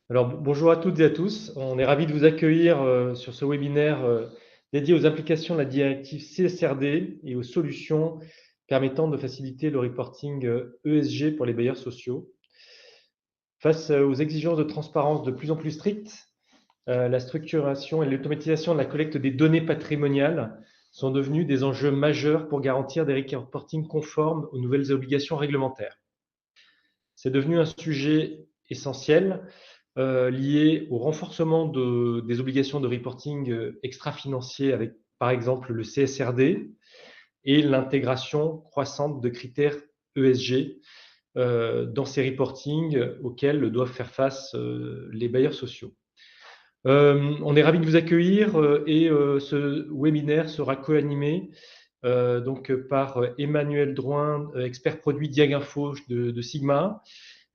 Alors, bonjour à toutes et à tous. On est ravis de vous accueillir sur ce webinaire dédié aux implications de la directive CSRD et aux solutions permettant de faciliter le reporting ESG pour les bailleurs sociaux. Face aux exigences de transparence de plus en plus strictes, la structuration et l'automatisation de la collecte des données patrimoniales sont devenus des enjeux majeurs pour garantir des reportings conformes aux nouvelles obligations réglementaires. C'est devenu un sujet essentiel lié au renforcement des obligations de reporting extra-financier avec, par exemple, le CSRD et l'intégration croissante de critères ESG dans ces reportings auxquels doivent faire face les bailleurs sociaux. On est ravis de vous accueillir et ce webinaire sera co-animé donc par Emmanuel Drouin, expert produit Diaginfo de Sigma,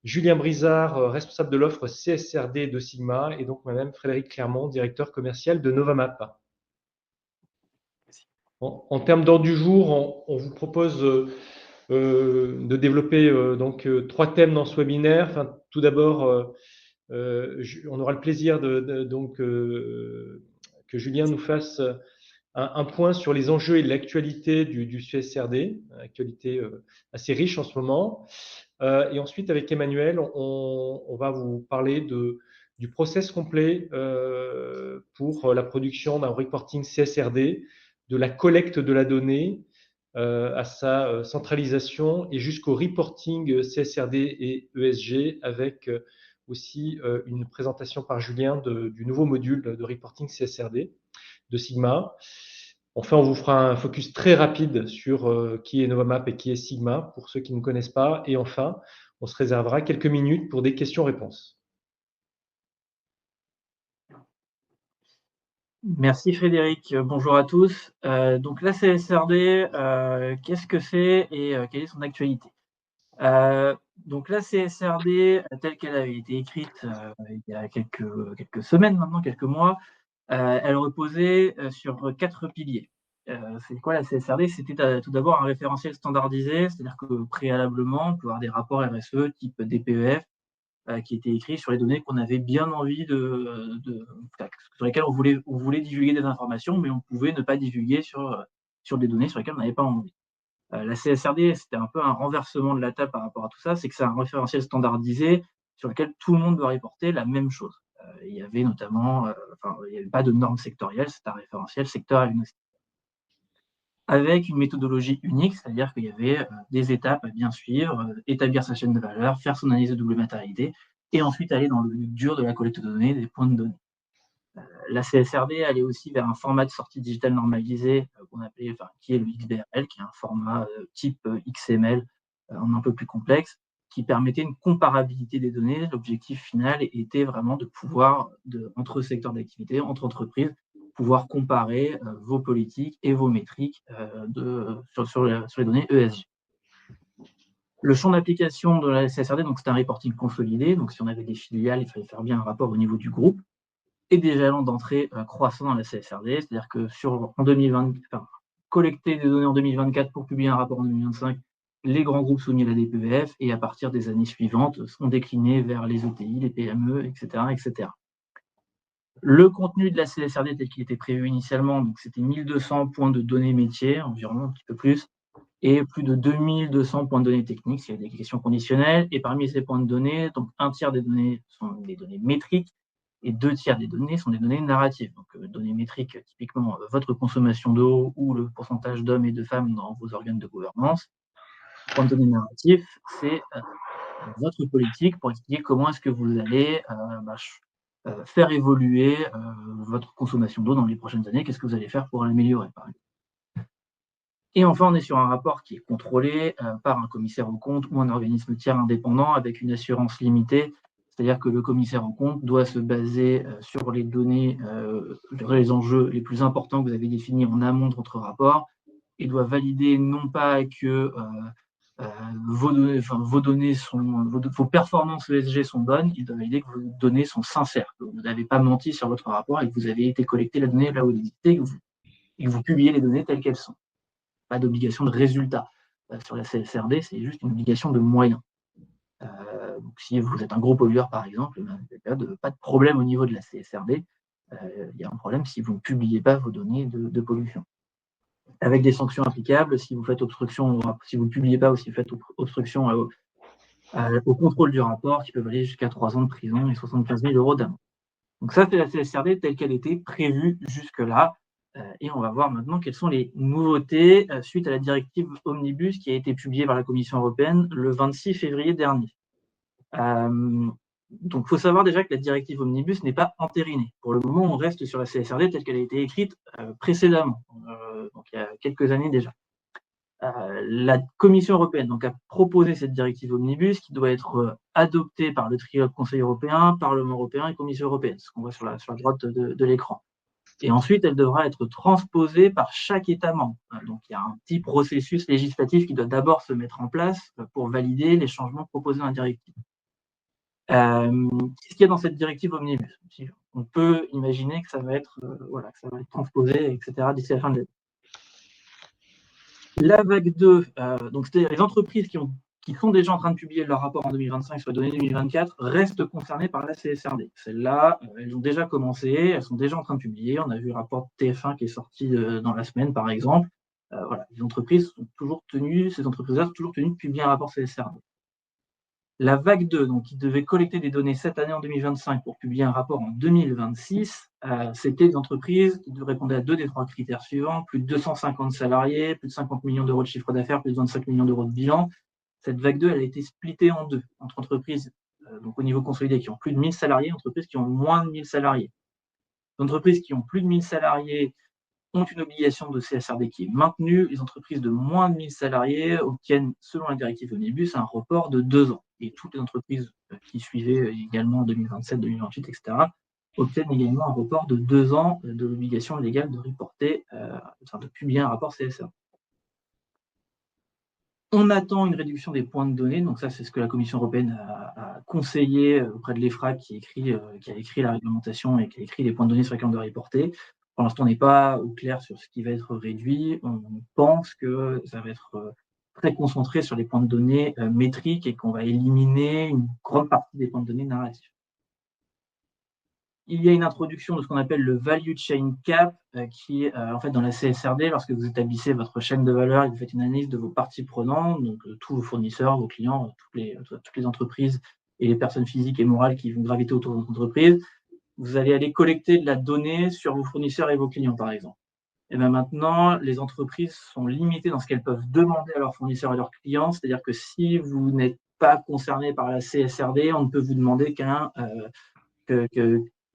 Julien Brizard, responsable de l'offre CSRD de Sigma, et donc moi-même, Frédéric Clermont, directeur commercial de Novamap. En termes d'ordre du jour, on vous propose de développer trois thèmes dans ce webinaire. Enfin, tout d'abord, on aura le plaisir que Julien nous fasse un point sur les enjeux et l'actualité du CSRD, actualité assez riche en ce moment. Et ensuite, avec Emmanuel, on va vous parler du process complet pour la production d'un reporting CSRD, de la collecte de la donnée à sa centralisation et jusqu'au reporting CSRD et ESG avec aussi une présentation par Julien du nouveau module de reporting CSRD de Sigma. Enfin, on vous fera un focus très rapide sur qui est Novamap et qui est Sigma, pour ceux qui ne connaissent pas. Et enfin, on se réservera quelques minutes pour des questions-réponses. Merci Frédéric, bonjour à tous. Donc la CSRD, qu'est-ce que c'est et quelle est son actualité? Donc la CSRD, telle qu'elle avait été écrite il y a quelques semaines maintenant, quelques mois, elle reposait sur 4 piliers. C'est quoi la CSRD? C'était tout d'abord un référentiel standardisé, c'est-à-dire que préalablement, on peut avoir des rapports RSE type DPEF qui étaient écrits sur les données qu'on avait bien envie sur lesquelles on voulait divulguer des informations, mais on pouvait ne pas divulguer sur des données sur lesquelles on n'avait pas envie. La CSRD, c'était un peu un renversement de la table par rapport à tout ça, c'est que c'est un référentiel standardisé sur lequel tout le monde doit reporter la même chose. Il y avait notamment, il n'y avait pas de normes sectorielles, c'est un référentiel secteur agnostique. Avec une méthodologie unique, c'est-à-dire qu'il y avait des étapes à bien suivre, établir sa chaîne de valeur, faire son analyse de double matérialité, et ensuite aller dans le dur de la collecte de données, des points de données. La CSRD allait aussi vers un format de sortie digitale normalisé qui est le XBRL, qui est un format type XML en un peu plus complexe, qui permettait une comparabilité des données. L'objectif final était vraiment de pouvoir, entre secteurs d'activité, entre entreprises, pouvoir comparer vos politiques et vos métriques sur les données ESG. Le champ d'application de la CSRD, donc c'est un reporting consolidé. Donc si on avait des filiales, il fallait faire bien un rapport au niveau du groupe et des jalons d'entrée croissants dans la CSRD, c'est-à-dire que en 2020, collecter des données en 2024 pour publier un rapport en 2025, les grands groupes soumis à la DPEF et à partir des années suivantes sont déclinés vers les ETI, les PME, etc., etc. Le contenu de la CSRD tel qu'il était prévu initialement, donc c'était 1200 points de données métiers, environ un petit peu plus, et plus de 2200 points de données techniques, s'il y a des questions conditionnelles. Et parmi ces points de données, donc un tiers des données sont des données métriques et 2 tiers des données sont des données narratives. Donc, données métriques, typiquement votre consommation d'eau ou le pourcentage d'hommes et de femmes dans vos organes de gouvernance. Point de données narratifs, c'est votre politique pour expliquer comment est-ce que vous allez faire évoluer votre consommation d'eau dans les prochaines années. Qu'est-ce que vous allez faire pour l'améliorer, par exemple. Et enfin, on est sur un rapport qui est contrôlé par un commissaire aux comptes ou un organisme tiers indépendant avec une assurance limitée. C'est-à-dire que le commissaire aux comptes doit se baser sur les données, les enjeux les plus importants que vous avez définis en amont de votre rapport et doit valider non pas que vos performances ESG sont bonnes, il doit valider que vos données sont sincères, que vous n'avez pas menti sur votre rapport et que vous avez été collecter la donnée là où elle existait et que vous publiez les données telles qu'elles sont. Pas d'obligation de résultat sur la CSRD, c'est juste une obligation de moyens. Donc si vous êtes un gros pollueur, par exemple, il n'y a pas de problème au niveau de la CSRD. Il y a un problème si vous ne publiez pas vos données de pollution. Avec des sanctions applicables si vous faites obstruction, si vous ne publiez pas ou si vous faites obstruction au contrôle du rapport, qui peuvent aller jusqu'à 3 ans de prison et 75 000 € d'amende. Donc ça, c'est la CSRD telle qu'elle était prévue jusque-là. Et on va voir maintenant quelles sont les nouveautés suite à la directive Omnibus qui a été publiée par la Commission européenne le 26 février dernier. Donc, il faut savoir déjà que la directive Omnibus n'est pas entérinée. Pour le moment, on reste sur la CSRD telle qu'elle a été écrite précédemment, donc il y a quelques années déjà. La Commission européenne donc, a proposé cette directive Omnibus qui doit être adoptée par le trio Conseil européen, Parlement européen et Commission européenne, ce qu'on voit sur la droite de l'écran. Et ensuite, elle devra être transposée par chaque État membre. Donc, il y a un petit processus législatif qui doit d'abord se mettre en place pour valider les changements proposés dans la directive. Qu'est-ce qu'il y a dans cette directive Omnibus? On peut imaginer que ça va être, que ça va être transposé, etc., d'ici la fin de l'année. La vague 2, donc c'est-à-dire les entreprises qui sont déjà en train de publier leur rapport en 2025 sur les données 2024 restent concernées par la CSRD. Celles-là, elles ont déjà commencé, elles sont déjà en train de publier. On a vu le rapport TF1 qui est sorti dans la semaine, par exemple. Les entreprises sont toujours tenues, ces entreprises-là sont toujours tenues de publier un rapport CSRD. La vague 2, donc, qui devait collecter des données cette année en 2025 pour publier un rapport en 2026, c'était des entreprises qui répondaient à 2 des 3 critères suivants: plus de 250 salariés, plus de 50 millions d'euros de chiffre d'affaires, plus de 25 millions d'euros de bilan. Cette vague 2, elle a été splittée en 2, entre entreprises donc au niveau consolidé qui ont plus de 1000 salariés et entreprises qui ont moins de 1000 salariés. Les entreprises qui ont plus de 1000 salariés ont une obligation de CSRD qui est maintenue. Les entreprises de moins de 1000 salariés obtiennent, selon la directive Omnibus, un report de 2 ans. Et toutes les entreprises qui suivaient également en 2027, 2028, etc., obtiennent également un report de 2 ans de l'obligation légale de reporter, de publier un rapport CSRD. On attend une réduction des points de données, donc ça c'est ce que la Commission européenne a conseillé auprès de l'EFRAG qui a écrit la réglementation et qui a écrit les points de données sur lesquels on doit reporter. Pour l'instant, on n'est pas au clair sur ce qui va être réduit. On pense que ça va être très concentré sur les points de données métriques et qu'on va éliminer une grande partie des points de données narratifs. Il y a une introduction de ce qu'on appelle le Value Chain Cap, qui est en fait dans la CSRD, lorsque vous établissez votre chaîne de valeur et que vous faites une analyse de vos parties prenantes, donc tous vos fournisseurs, vos clients, toutes les entreprises et les personnes physiques et morales qui vont graviter autour de votre entreprise, vous allez aller collecter de la donnée sur vos fournisseurs et vos clients, par exemple. Et bien maintenant, les entreprises sont limitées dans ce qu'elles peuvent demander à leurs fournisseurs et leurs clients, c'est-à-dire que si vous n'êtes pas concerné par la CSRD, on ne peut vous demander qu'un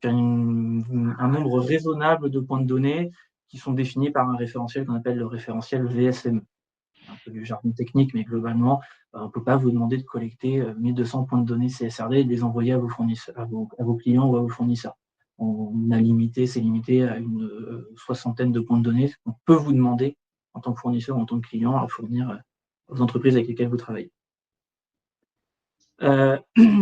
nombre raisonnable de points de données qui sont définis par un référentiel qu'on appelle le référentiel VSME. C'est un peu du jargon technique, mais globalement, on ne peut pas vous demander de collecter 1200 points de données CSRD et de les envoyer à vos fournisseurs, à vos clients ou à vos fournisseurs. C'est limité à une soixantaine de points de données qu'on peut vous demander en tant que fournisseur ou en tant que client à fournir aux entreprises avec lesquelles vous travaillez.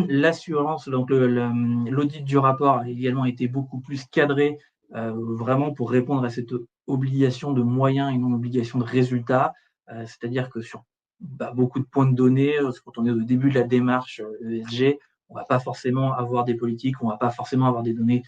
L'assurance, donc l'audit du rapport a également été beaucoup plus cadré, vraiment pour répondre à cette obligation de moyens et non obligation de résultats. C'est-à-dire que sur beaucoup de points de données, quand on est au début de la démarche ESG, on ne va pas forcément avoir des politiques, on ne va pas forcément avoir des données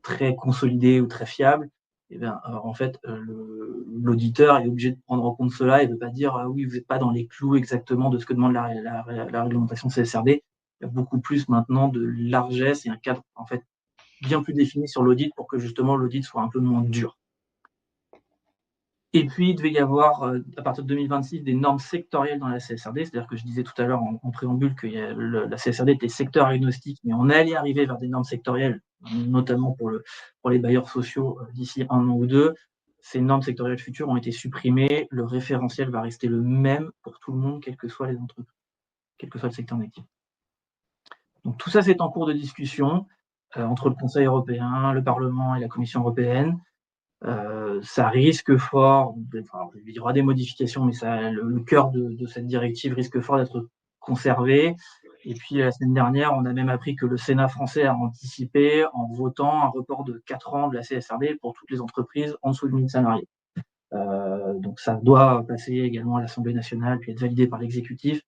très consolidées ou très fiables. Et bien, en fait, l'auditeur est obligé de prendre en compte cela et de ne pas dire oui, vous n'êtes pas dans les clous exactement de ce que demande la réglementation CSRD. Il y a beaucoup plus maintenant de largesse et un cadre en fait bien plus défini sur l'audit pour que justement l'audit soit un peu moins dur. Et puis, il devait y avoir, à partir de 2026, des normes sectorielles dans la CSRD. C'est-à-dire que je disais tout à l'heure en préambule que la CSRD était secteur agnostique, mais on allait arriver vers des normes sectorielles, notamment pour les bailleurs sociaux d'ici 1 an ou 2. Ces normes sectorielles futures ont été supprimées. Le référentiel va rester le même pour tout le monde, quelles que soient les entreprises, quel que soit le secteur d'activité. Donc tout ça, c'est en cours de discussion entre le Conseil européen, le Parlement et la Commission européenne. Ça risque fort, il y aura des modifications, mais le cœur de cette directive risque fort d'être conservé. Et puis la semaine dernière, on a même appris que le Sénat français a anticipé en votant un report de 4 ans de la CSRD pour toutes les entreprises en dessous de 1000 salariés. Donc ça doit passer également à l'Assemblée nationale puis être validé par l'exécutif.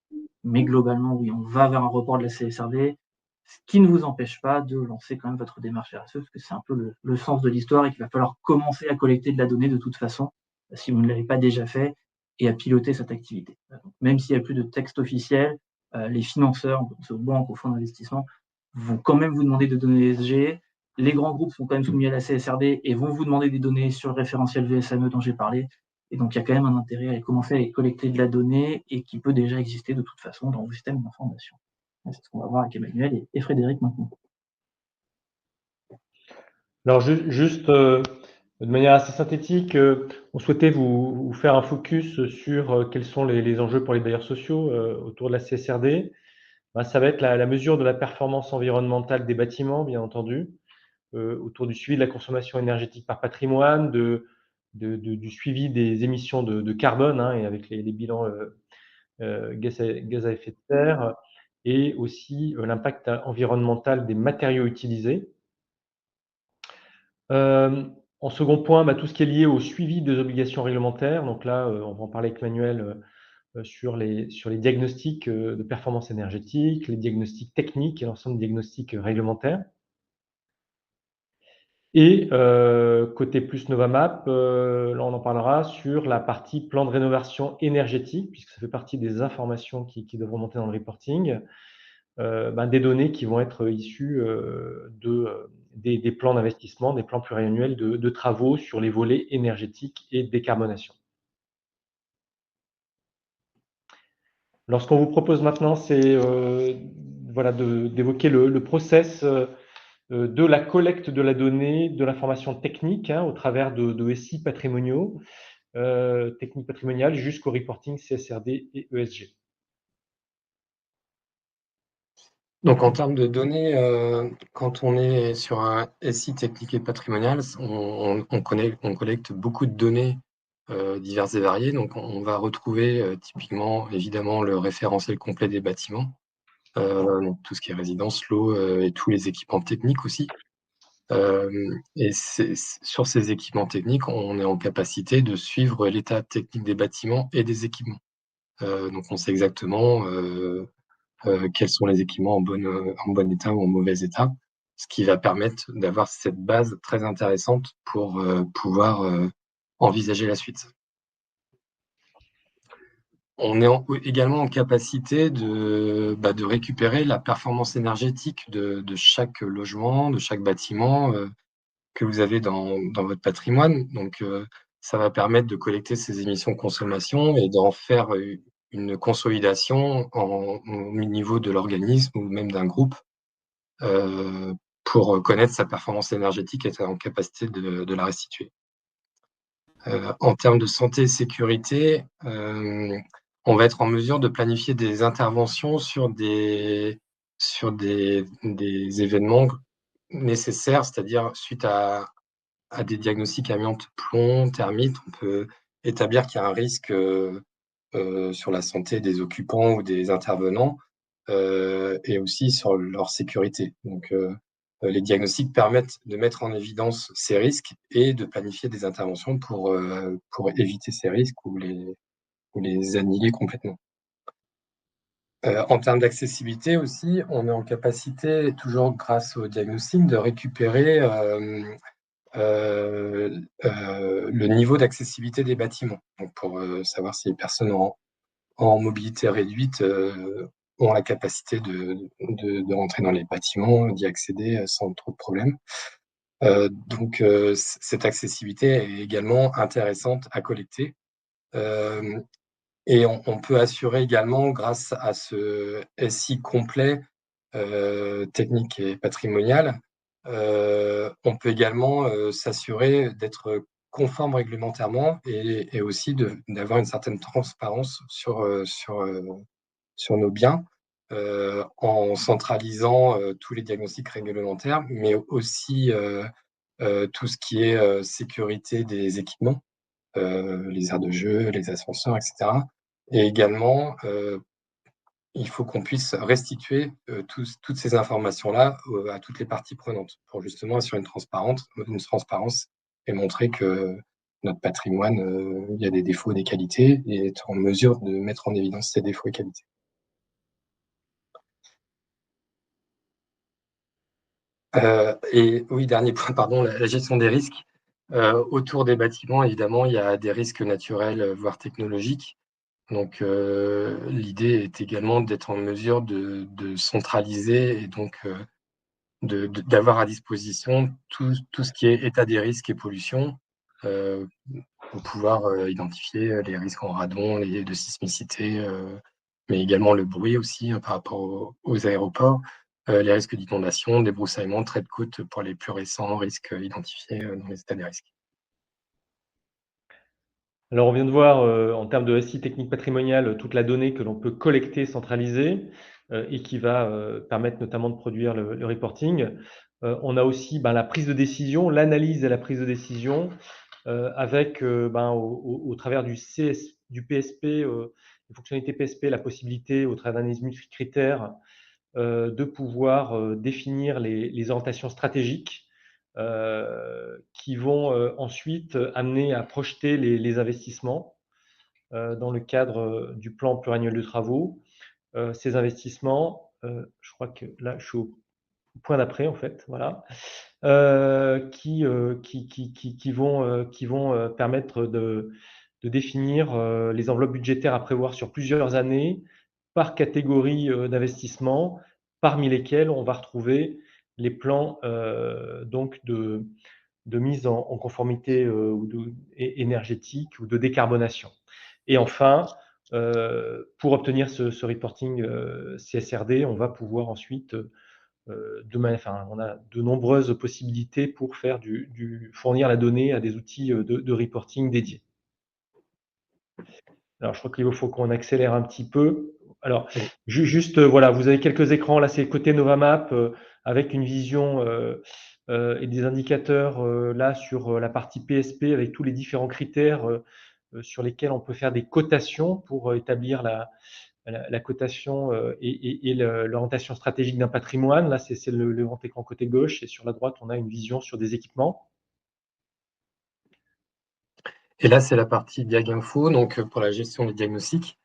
Mais globalement, oui, on va vers un report de la CSRD, ce qui ne vous empêche pas de lancer quand même votre démarche RSE, parce que c'est un peu le sens de l'histoire et qu'il va falloir commencer à collecter de la donnée de toute façon, si vous ne l'avez pas déjà fait, et à piloter cette activité. Donc, même s'il n'y a plus de texte officiel, les financeurs, banques ou fonds d'investissement, vont quand même vous demander de données ESG. Les grands groupes sont quand même soumis à la CSRD et vont vous demander des données sur le référentiel VSME dont j'ai parlé. Et donc, il y a quand même un intérêt à commencer à collecter de la donnée et qui peut déjà exister de toute façon dans vos systèmes d'information. C'est ce qu'on va voir avec Emmanuel et Frédéric maintenant. Alors, juste de manière assez synthétique, on souhaitait vous faire un focus sur quels sont les enjeux pour les bailleurs sociaux autour de la CSRD. Ben, ça va être la mesure de la performance environnementale des bâtiments, bien entendu, autour du suivi de la consommation énergétique par patrimoine, du suivi des émissions de carbone, hein, et avec les bilans gaz à effet de serre, et aussi l'impact environnemental des matériaux utilisés. En second point, bah, tout ce qui est lié au suivi des obligations réglementaires. Donc là, on va en parler avec Manuel sur les diagnostics de performance énergétique, les diagnostics techniques et l'ensemble des diagnostics réglementaires. Et côté plus Novamap, là on en parlera sur la partie plan de rénovation énergétique, puisque ça fait partie des informations qui devront monter dans le reporting, des données qui vont être issues des plans d'investissement, des plans pluriannuels de travaux sur les volets énergétiques et décarbonation. Alors, ce qu'on vous propose maintenant, c'est voilà, d'évoquer le process de la collecte de la donnée, de l'information technique, hein, au travers de SI patrimoniaux, techniques patrimoniales, jusqu'au reporting CSRD et ESG. Donc, en termes de données, quand on est sur un SI technique et patrimonial, on collecte beaucoup de données diverses et variées. Donc, on va retrouver typiquement, évidemment, le référentiel complet des bâtiments, donc tout ce qui est résidence, l'eau et tous les équipements techniques aussi. Et sur ces équipements techniques, on est en capacité de suivre l'état technique des bâtiments et des équipements. Donc, on sait exactement quels sont les équipements en bon état ou en mauvais état, ce qui va permettre d'avoir cette base très intéressante pour pouvoir envisager la suite. On est également en capacité de récupérer la performance énergétique de chaque logement, de chaque bâtiment que vous avez dans votre patrimoine. Donc, ça va permettre de collecter ces émissions de consommation et d'en faire une consolidation au niveau de l'organisme ou même d'un groupe pour connaître sa performance énergétique et être en capacité de la restituer. En termes de santé et sécurité, on va être en mesure de planifier des interventions sur des événements nécessaires, c'est-à-dire suite à des diagnostics amiante, plomb, thermite, on peut établir qu'il y a un risque sur la santé des occupants ou des intervenants et aussi sur leur sécurité. Donc, les diagnostics permettent de mettre en évidence ces risques et de planifier des interventions pour éviter ces risques ou les annihiler complètement. En termes d'accessibilité aussi, on est en capacité, toujours grâce au diagnostic, de récupérer le niveau d'accessibilité des bâtiments. Donc, pour savoir si les personnes en mobilité réduite ont la capacité de rentrer dans les bâtiments, d'y accéder sans trop de problèmes. Donc, cette accessibilité est également intéressante à collecter. Et on peut assurer également, grâce à ce SI complet technique et patrimonial, on peut également s'assurer d'être conforme réglementairement et aussi d'avoir une certaine transparence sur nos biens en centralisant tous les diagnostics réglementaires, mais aussi tout ce qui est sécurité des équipements, les aires de jeu, les ascenseurs, etc. Et également, il faut qu'on puisse restituer toutes ces informations-là à toutes les parties prenantes pour justement assurer une transparence et montrer que notre patrimoine, il y a des défauts et des qualités et être en mesure de mettre en évidence ces défauts et qualités. Et oui, dernier point, pardon, la gestion des risques. Autour des bâtiments, évidemment, il y a des risques naturels, voire technologiques. Donc, l'idée est également d'être en mesure de centraliser et donc d'avoir à disposition tout ce qui est état des risques et pollution, pour pouvoir identifier les risques en radon, de sismicité, mais également le bruit aussi, par rapport aux aéroports, les risques d'inondation, débroussaillement, trait de côte pour les plus récents risques identifiés dans les états des risques. Alors, on vient de voir en termes de SI technique patrimoniale toute la donnée que l'on peut collecter, centraliser et qui va permettre notamment de produire le reporting. On a aussi la prise de décision, l'analyse et la prise de décision avec au travers du PSP, des fonctionnalités PSP, la possibilité au travers d'analyse multicritères de pouvoir définir les orientations stratégiques qui vont ensuite amener à projeter les investissements dans le cadre du plan pluriannuel de travaux. Ces investissements, je crois que là, je suis au point d'après, en fait, voilà, qui vont permettre de définir les enveloppes budgétaires à prévoir sur plusieurs années par catégorie d'investissement, parmi lesquels on va retrouver les plans donc de mise en conformité énergétique ou de décarbonation. Et enfin, pour obtenir ce reporting CSRD, on va pouvoir ensuite, on a de nombreuses possibilités pour faire fournir la donnée à des outils de reporting dédiés. Alors, je crois qu'il faut qu'on accélère un petit peu. Alors, Oui. juste, voilà, vous avez quelques écrans. Là, c'est côté Novamap avec une vision et des indicateurs là sur la partie PSP avec tous les différents critères sur lesquels on peut faire des cotations pour établir la cotation et l'orientation stratégique d'un patrimoine. Là, c'est le grand écran côté gauche et sur la droite, on a une vision sur des équipements. Et là, c'est la partie Diag Info, donc pour la gestion des diagnostics,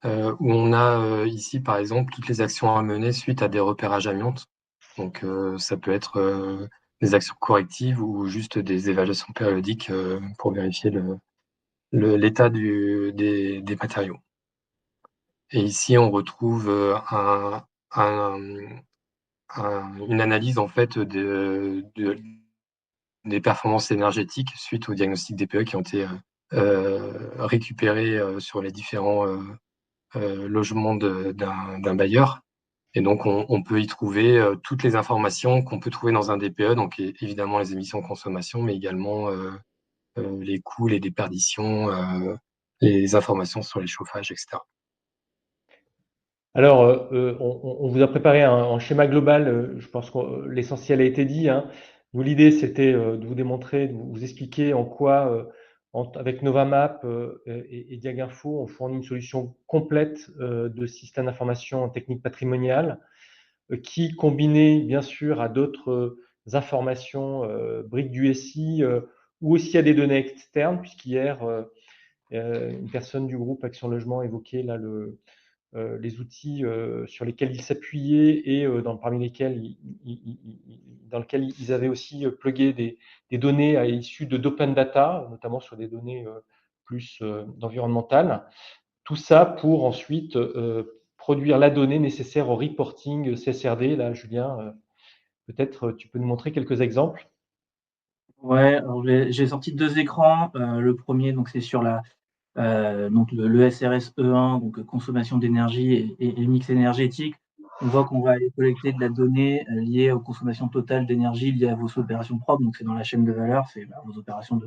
où on a ici, par exemple, toutes les actions à mener suite à des repérages amiante. Donc, ça peut être des actions correctives ou juste des évaluations périodiques pour vérifier l'état des matériaux. Et ici, on retrouve une analyse en fait des performances énergétiques suite au diagnostic DPE qui ont été récupérés sur les différents logements d'un bailleur. Et donc, on peut y trouver toutes les informations qu'on peut trouver dans un DPE, donc évidemment les émissions de consommation, mais également les coûts, les déperditions, les informations sur les chauffages, etc. Alors, on vous a préparé un schéma global. Je pense que l'essentiel a été dit, hein. Nous, l'idée, c'était de vous démontrer, de vous expliquer en quoi, avec Novamap et Diaginfo, on fournit une solution complète de système d'information technique patrimoniale qui, combinée bien sûr à d'autres informations, briques du SI ou aussi à des données externes, puisqu'hier, une personne du groupe Action Logement évoquait là les outils sur lesquels ils s'appuyaient et parmi lesquels dans lesquels ils avaient aussi plugué des données issues d'open data, notamment sur des données plus environnementales. Tout ça pour ensuite produire la donnée nécessaire au reporting CSRD. Là, Julien, peut-être tu peux nous montrer quelques exemples. Ouais, alors j'ai sorti 2 écrans. Le premier, donc c'est sur donc le SRS E1, donc consommation d'énergie et mix énergétique. On voit qu'on va aller collecter de la donnée liée aux consommations totales d'énergie liées à vos opérations propres. Donc c'est dans la chaîne de valeur, c'est vos opérations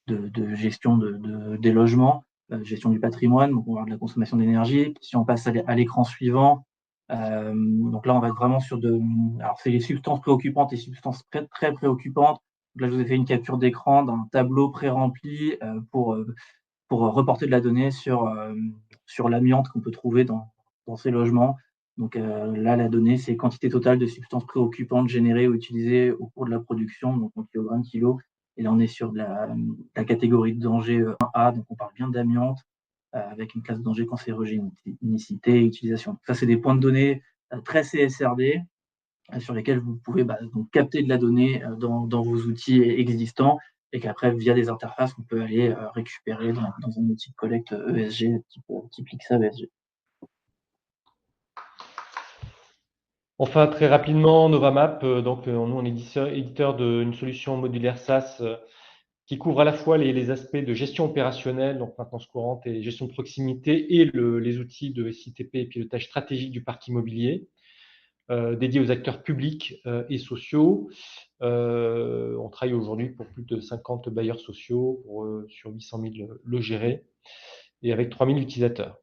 de gestion des logements, gestion du patrimoine. Donc on va avoir de la consommation d'énergie. Si on passe à l'écran suivant, donc là on va être vraiment sur alors c'est les substances préoccupantes et substances très préoccupantes. Donc là je vous ai fait une capture d'écran d'un tableau pré-rempli pour reporter de la donnée sur l'amiante qu'on peut trouver dans ces logements. Donc là, la donnée, c'est quantité totale de substances préoccupantes générées ou utilisées au cours de la production, donc en kilogrammes, kilos. Et là, on est sur de la catégorie de danger 1A, donc on parle bien d'amiante, avec une classe de danger cancérogénicité et utilisation. Ça, c'est des points de données très CSRD. sur lesquels vous pouvez donc capter de la donnée dans vos outils existants et qu'après, via des interfaces, on peut aller récupérer dans un outil de collecte ESG type Lixa ESG. Enfin, très rapidement, Novamap, donc nous, on est éditeur d'une solution modulaire SaaS qui couvre à la fois les aspects de gestion opérationnelle, donc maintenance courante et gestion de proximité, et les outils de SITP et pilotage stratégique du parc immobilier, dédiés aux acteurs publics et sociaux. On travaille aujourd'hui pour plus de 50 bailleurs sociaux sur 800 000 lots gérés et avec 3 000 utilisateurs.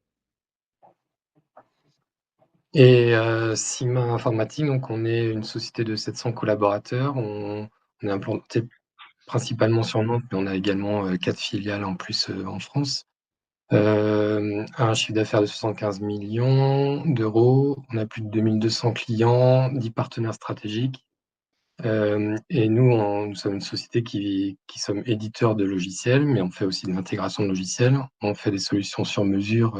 Et Cima Informatique, donc on est une société de 700 collaborateurs. On est implanté principalement sur Nantes, mais on a également 4 filiales en plus en France. Un chiffre d'affaires de 75 millions d'euros. On a plus de 2200 clients, 10 partenaires stratégiques. Et nous sommes une société qui sommes éditeurs de logiciels, mais on fait aussi de l'intégration de logiciels. On fait des solutions sur mesure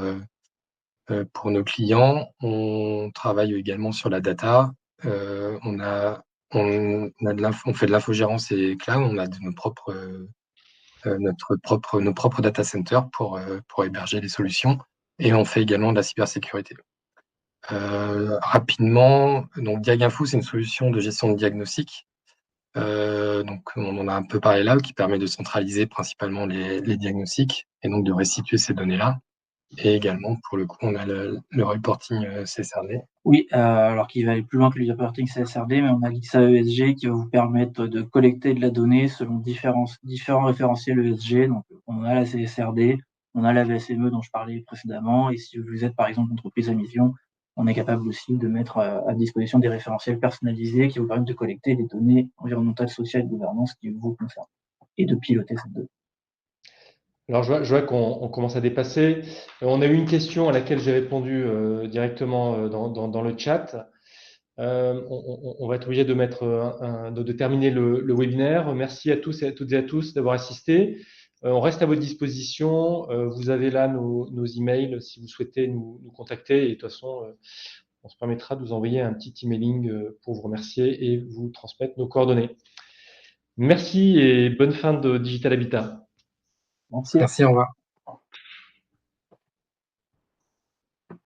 pour nos clients. On travaille également sur la data. On fait de l'infogérance et cloud. On a nos propres data centers pour héberger les solutions. Et on fait également de la cybersécurité. Rapidement, donc Diaginfo, c'est une solution de gestion de diagnostic. Donc on en a un peu parlé là, qui permet de centraliser principalement les diagnostics et donc de restituer ces données-là. Et également, pour le coup, on a le reporting CSRD. Oui, alors qui va aller plus loin que le reporting CSRD, mais on a Lixa ESG qui va vous permettre de collecter de la donnée selon différents référentiels ESG. Donc, on a la CSRD, on a la VSME dont je parlais précédemment, et si vous êtes par exemple entreprise à mission, on est capable aussi de mettre à disposition des référentiels personnalisés qui vous permettent de collecter les données environnementales, sociales et de gouvernance qui vous concernent, et de piloter cette donnée. Alors, je vois qu'on commence à dépasser. On a eu une question à laquelle j'ai répondu directement dans le chat. On va être obligé de de terminer le webinaire. Merci à tous et à toutes et à tous d'avoir assisté. On reste à votre disposition. Vous avez là nos emails si vous souhaitez nous contacter. Et de toute façon, on se permettra de vous envoyer un petit emailing pour vous remercier et vous transmettre nos coordonnées. Merci et bonne fin de Digital Habitat. Merci. Merci, au revoir.